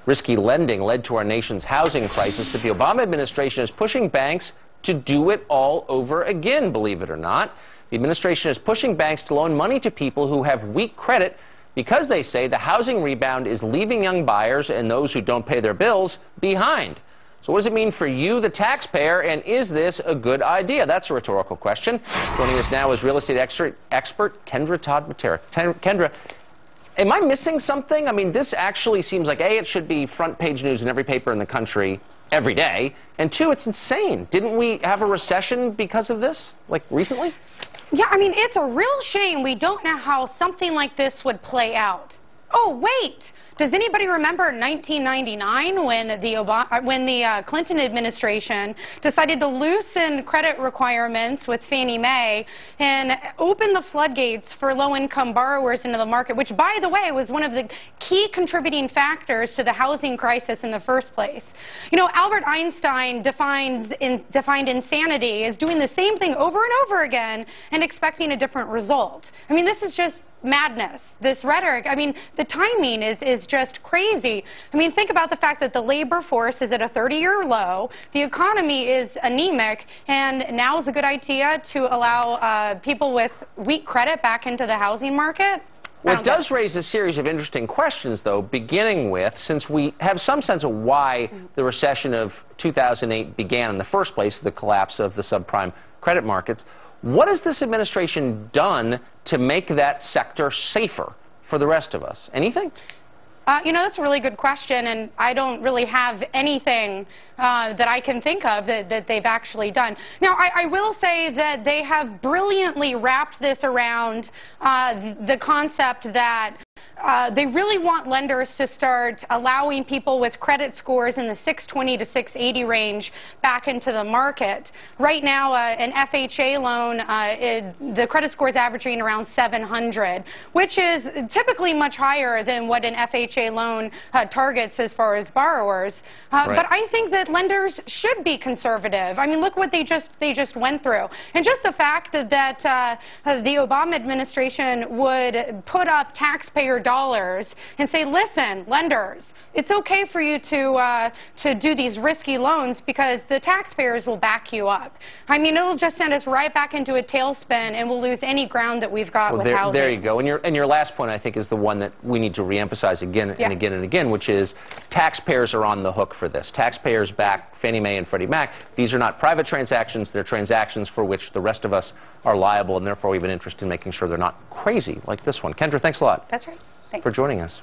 risky lending led to our nation's housing crisis, but the Obama administration is pushing banks to do it all over again, believe it or not. The administration is pushing banks to loan money to people who have weak credit because they say the housing rebound is leaving young buyers and those who don't pay their bills behind. So what does it mean for you, the taxpayer, and is this a good idea? That's a rhetorical question. Joining us now is real estate expert Kendra Todd Group. Kendra, am I missing something? I mean, this actually seems like, A, it should be front page news in every paper in the country every day, and 2, it's insane. Didn't we have a recession because of this, like, recently? Yeah, I mean, it's a real shame we don't know how something like this would play out. Oh, wait! Does anybody remember 1999 when the Clinton administration decided to loosen credit requirements with Fannie Mae and open the floodgates for low-income borrowers into the market, which, by the way, was one of the key contributing factors to the housing crisis in the first place? You know, Albert Einstein defined insanity as doing the same thing over and over again and expecting a different result. I mean, this is just madness, this rhetoric. I mean, the timing is just crazy. I mean, think about the fact that the labor force is at a 30-year low, the economy is anemic, and now is a good idea to allow people with weak credit back into the housing market? Well, it does raise a series of interesting questions, though, beginning with, since we have some sense of why the recession of 2008 began in the first place, the collapse of the subprime credit markets, what has this administration done to make that sector safer for the rest of us? Anything? You know, that's a really good question, and I don't really have anything that I can think of that they've actually done. Now, I will say that they have brilliantly wrapped this around the concept that they really want lenders to start allowing people with credit scores in the 620 to 680 range back into the market. Right now, an FHA loan, the credit score is averaging around 700, which is typically much higher than what an FHA loan targets as far as borrowers. Right. But I think that lenders should be conservative. I mean, look what they just went through. And just the fact that the Obama administration would put up taxpayer dollars and say, listen, lenders, it's okay for you to do these risky loans because the taxpayers will back you up. I mean, it'll just send us right back into a tailspin, and we'll lose any ground that we've got with housing. There you go. And your last point, I think, is the one that we need to reemphasize again and again and again, which is taxpayers are on the hook for this. Taxpayers back Fannie Mae and Freddie Mac. These are not private transactions. They're transactions for which the rest of us are liable, and therefore we have an interest in making sure they're not crazy like this one. Kendra, thanks a lot. That's right. Thanks For joining us.